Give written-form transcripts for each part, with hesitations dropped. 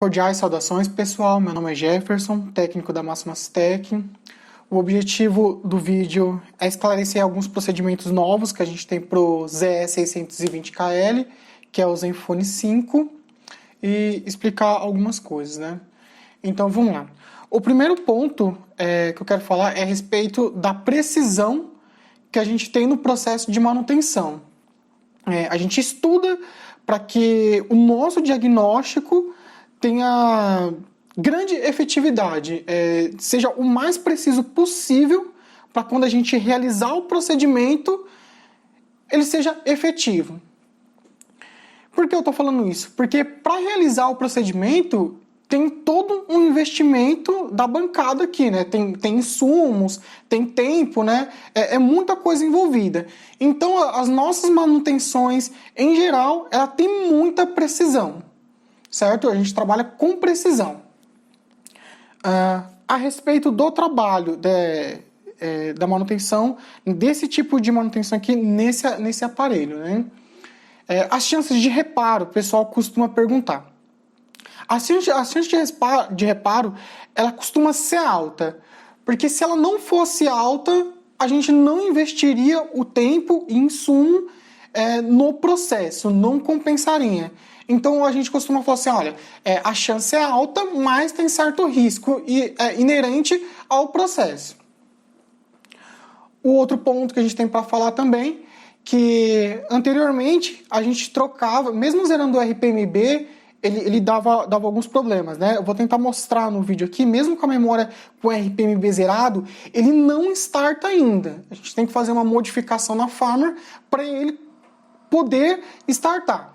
Cordiais saudações, pessoal. Meu nome é Jefferson, técnico da Máximas Tech. O objetivo do vídeo é esclarecer alguns procedimentos novos que a gente tem para o ZE620KL, que é o Zenfone 5, e explicar algumas coisas, né? Então, vamos lá. O primeiro ponto que eu quero falar é a respeito da precisão que a gente tem no processo de manutenção. A gente estuda para que o nosso diagnóstico tenha grande efetividade, seja o mais preciso possível para quando a gente realizar o procedimento, ele seja efetivo. Por que eu estou falando isso? Porque para realizar o procedimento tem todo um investimento da bancada aqui, né? Tem insumos, tem tempo, né? É muita coisa envolvida. Então, as nossas manutenções, em geral, ela tem muita precisão, certo? A gente trabalha com precisão. A respeito do trabalho da manutenção, desse tipo de manutenção aqui nesse aparelho, né? As chances de reparo, o pessoal costuma perguntar. A chance de reparo, ela costuma ser alta, porque se ela não fosse alta, a gente não investiria o tempo e insumo no processo, não compensaria. Então a gente costuma falar assim, olha, a chance é alta, mas tem certo risco inerente ao processo. O outro ponto que a gente tem para falar também, que anteriormente a gente trocava, mesmo zerando o RPMB, ele dava alguns problemas, né? Eu vou tentar mostrar no vídeo aqui, mesmo com a memória com o RPMB zerado, ele não starta ainda. A gente tem que fazer uma modificação na firmware para ele poder startar.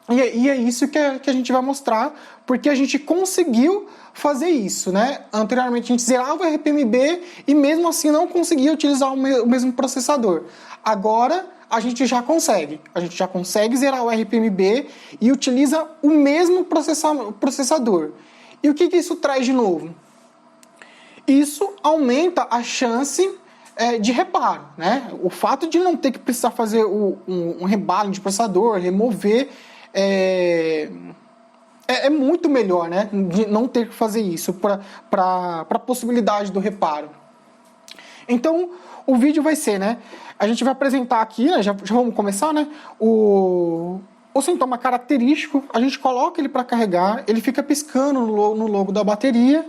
E é isso que a gente vai mostrar, porque a gente conseguiu fazer isso, né? Anteriormente a gente zerava o RPMB e mesmo assim não conseguia utilizar o mesmo processador. Agora a gente já consegue. A gente já consegue zerar o RPMB e utiliza o mesmo processador. E o que isso traz de novo? Isso aumenta a chance de reparo, né? O fato de não ter que precisar fazer um rebalho de processador, remover, é muito melhor, né? De não ter que fazer isso para a possibilidade do reparo. Então, o vídeo vai ser, né? A gente vai apresentar aqui, né? Já vamos começar, né? O sintoma característico, a gente coloca ele para carregar, ele fica piscando no logo da bateria.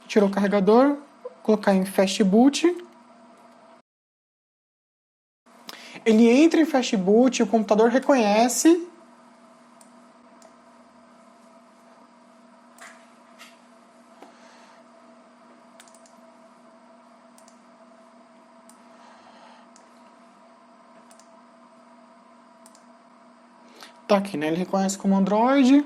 Tirou o carregador, colocar em Fast Boot. Ele entra em Fast Boot, o computador reconhece. Tá aqui, né? Ele reconhece como Android.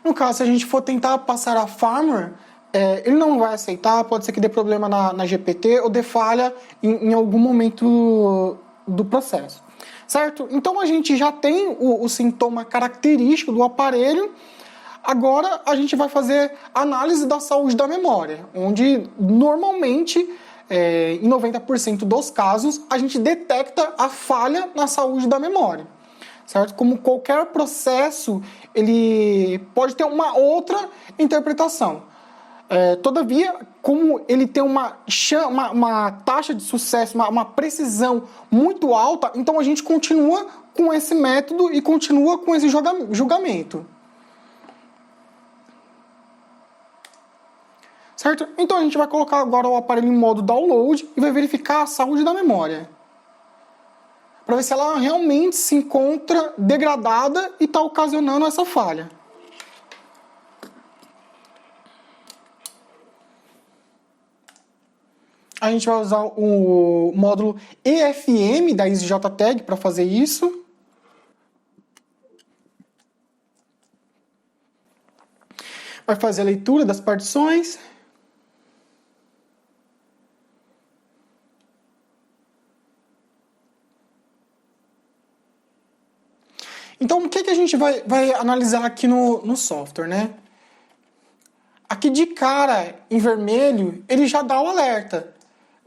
No caso, se a gente for tentar passar a firmware, ele não vai aceitar, pode ser que dê problema na GPT ou dê falha em algum momento do processo, certo? Então a gente já tem o sintoma característico do aparelho. Agora a gente vai fazer análise da saúde da memória, onde normalmente, em 90% dos casos, a gente detecta a falha na saúde da memória. Certo? Como qualquer processo, ele pode ter uma outra interpretação. Todavia, como ele tem uma taxa de sucesso, uma precisão muito alta, então a gente continua com esse método e continua com esse julgamento. Certo? Então a gente vai colocar agora o aparelho em modo download e vai verificar a saúde da memória, para ver se ela realmente se encontra degradada e está ocasionando essa falha. A gente vai usar o módulo EFM da EasyJTag para fazer isso. Vai fazer a leitura das partições. Então, o que a gente vai analisar aqui no software, né? Aqui de cara, em vermelho, ele já dá o alerta.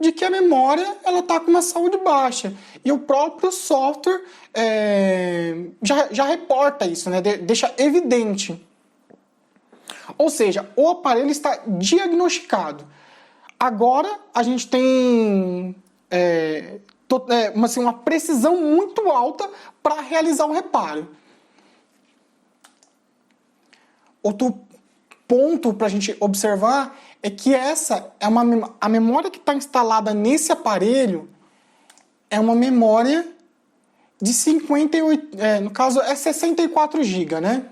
de que a memória ela está com uma saúde baixa. E o próprio software já reporta isso, né? Deixa evidente. Ou seja, o aparelho está diagnosticado. Agora a gente tem uma precisão muito alta para realizar o reparo. Outro ponto para a gente observar é que a memória que está instalada nesse aparelho é uma memória de 58, no caso é 64 GB, né?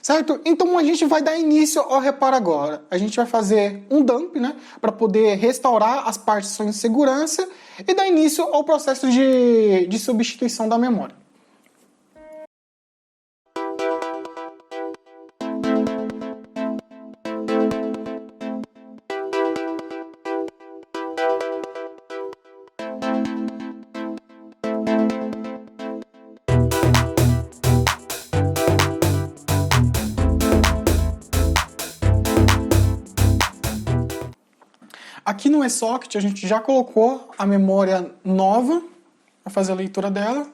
Certo? Então a gente vai dar início ao reparo agora. A gente vai fazer um dump, né, para poder restaurar as partições de segurança e dar início ao processo de substituição da memória. Aqui no eSocket a gente já colocou a memória nova para fazer a leitura dela.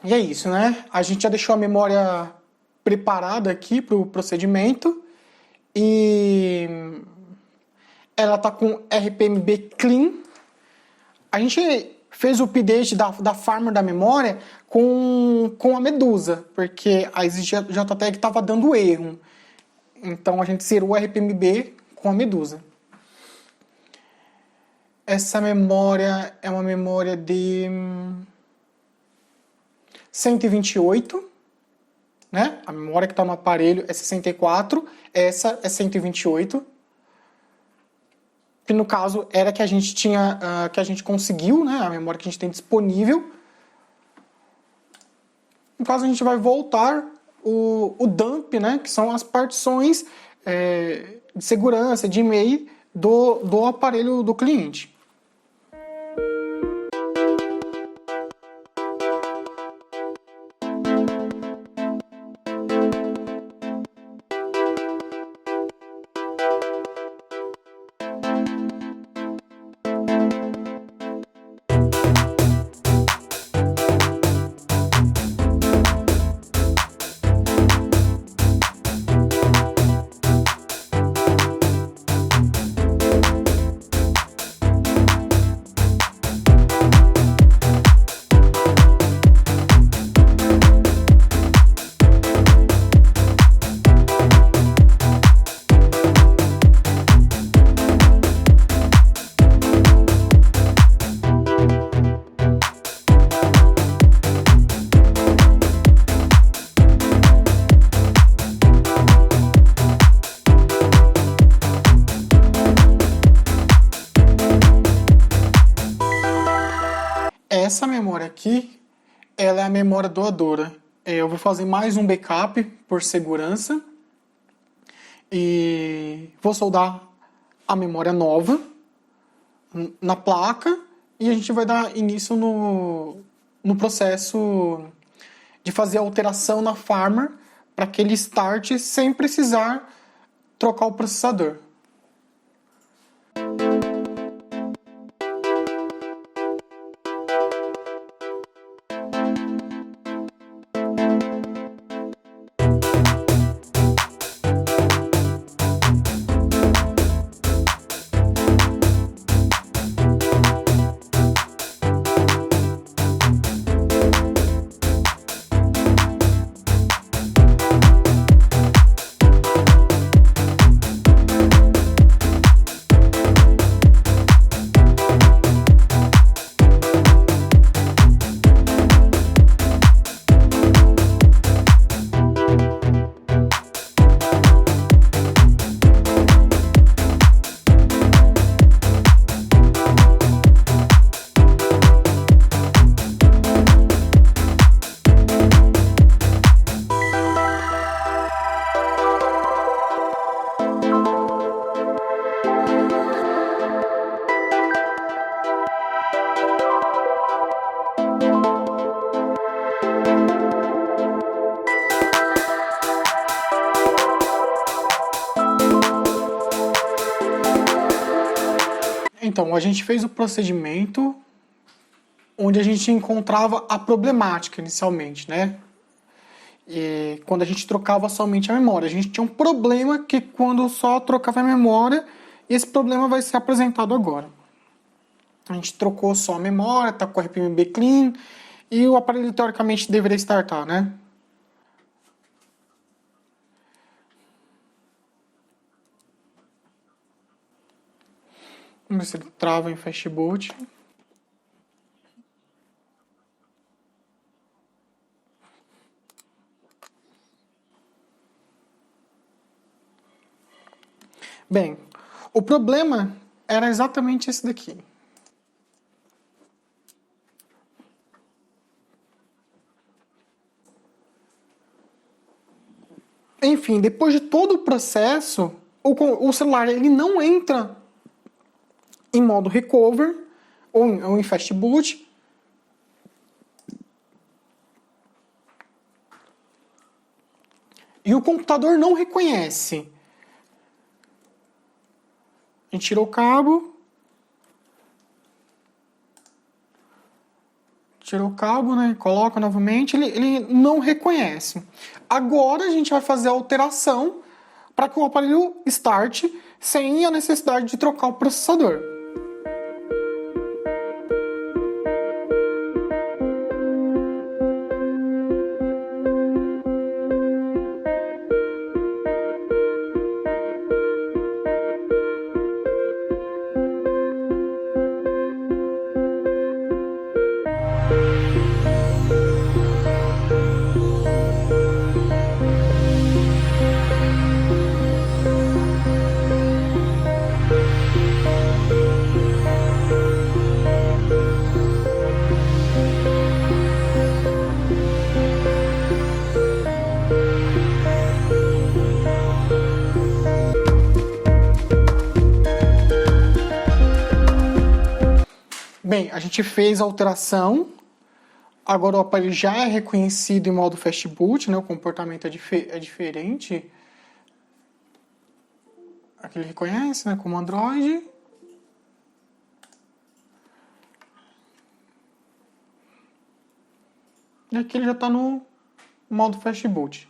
E é isso, né? A gente já deixou a memória preparada aqui para o procedimento e ela está com RPMB Clean. A gente fez o update da firmware da memória com a Medusa, porque a EasyJTAG estava dando erro. Então a gente zerou o RPMB com a Medusa. Essa memória é uma memória de 128, né? A memória que está no aparelho é 64, essa é 128. Que no caso era que a gente tinha, que a gente conseguiu, né? A memória que a gente tem disponível. No caso a gente vai voltar o dump, né? Que são as partições de segurança, de e-mail do aparelho do cliente. Essa memória aqui, ela é a memória doadora. Eu vou fazer mais um backup por segurança e vou soldar a memória nova na placa e a gente vai dar início no processo de fazer a alteração na firmware para que ele starte sem precisar trocar o processador. Então, a gente fez o procedimento onde a gente encontrava a problemática inicialmente, né? E quando a gente trocava somente a memória. A gente tinha um problema que quando só trocava a memória, e esse problema vai ser apresentado agora. A gente trocou só a memória, tá com o RPMB clean, e o aparelho teoricamente deveria startar, né? Vamos ver se ele trava em Fastboot. Bem, o problema era exatamente esse daqui. Enfim, depois de todo o processo, o celular ele não entra em modo recover ou em Fastboot. E o computador não reconhece. A gente tirou o cabo. Tirou o cabo, né? Coloca novamente. Ele não reconhece. Agora a gente vai fazer a alteração para que o aparelho starte sem a necessidade de trocar o processador. Bem, a gente fez a alteração. Agora o aparelho já é reconhecido em modo Fastboot, né? O comportamento é diferente. Aqui ele reconhece, né? Como Android. E aqui ele já está no modo Fastboot.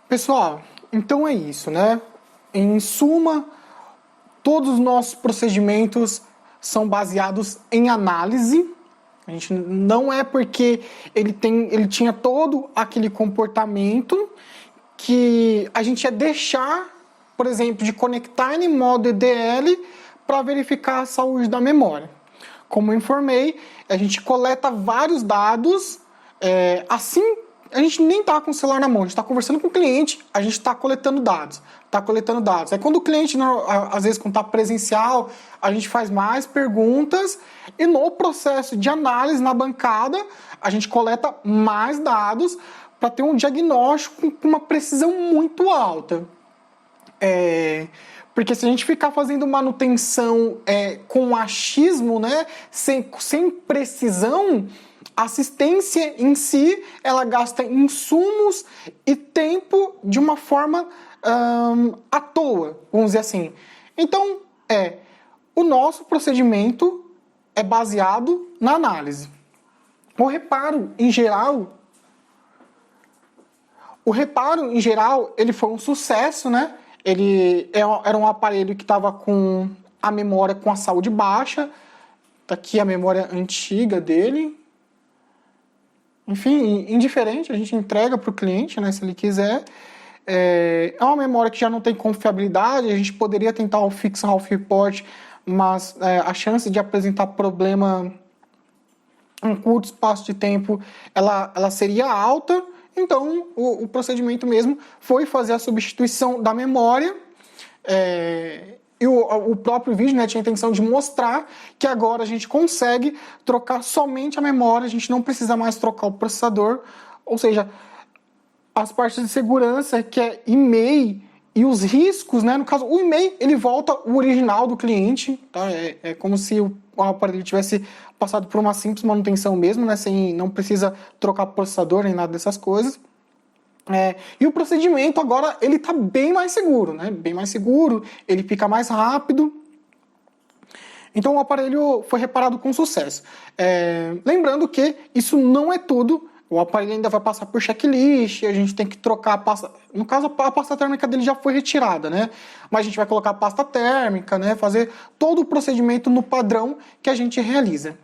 Pessoal, então é isso, né? Em suma, todos os nossos procedimentos são baseados em análise. A gente não é porque ele tinha todo aquele comportamento que a gente ia deixar, por exemplo, de conectar em modo EDL para verificar a saúde da memória. Como eu informei, a gente coleta vários dados, assim a gente nem está com o celular na mão, a gente está conversando com o cliente, a gente está coletando dados. Aí quando o cliente, às vezes quando está presencial, a gente faz mais perguntas e no processo de análise na bancada, a gente coleta mais dados para ter um diagnóstico com uma precisão muito alta. Porque se a gente ficar fazendo manutenção com achismo, né, sem precisão, a assistência em si, ela gasta insumos e tempo de uma forma à toa, vamos dizer assim. Então, o nosso procedimento é baseado na análise. O reparo, em geral, ele foi um sucesso, né? Ele era um aparelho que estava com a memória com a saúde baixa. Tá aqui a memória antiga dele. Enfim, indiferente, a gente entrega para o cliente, né, se ele quiser. É uma memória que já não tem confiabilidade, a gente poderia tentar o Fix Half Report, mas a chance de apresentar problema em um curto espaço de tempo, ela seria alta. Então, o procedimento mesmo foi fazer a substituição da memória. E o próprio vídeo, né, tinha a intenção de mostrar que agora a gente consegue trocar somente a memória, a gente não precisa mais trocar o processador. Ou seja, as partes de segurança, que é e-mail e os riscos, né, no caso, o e-mail ele volta o original do cliente, tá? É como se o aparelho tivesse passado por uma simples manutenção mesmo, né, não precisa trocar processador nem nada dessas coisas. E o procedimento agora ele está bem mais seguro, né? Bem mais seguro, ele fica mais rápido. Então o aparelho foi reparado com sucesso. Lembrando que isso não é tudo. O aparelho ainda vai passar por checklist, a gente tem que trocar a pasta. No caso, a pasta térmica dele já foi retirada, né? Mas a gente vai colocar a pasta térmica, né? Fazer todo o procedimento no padrão que a gente realiza.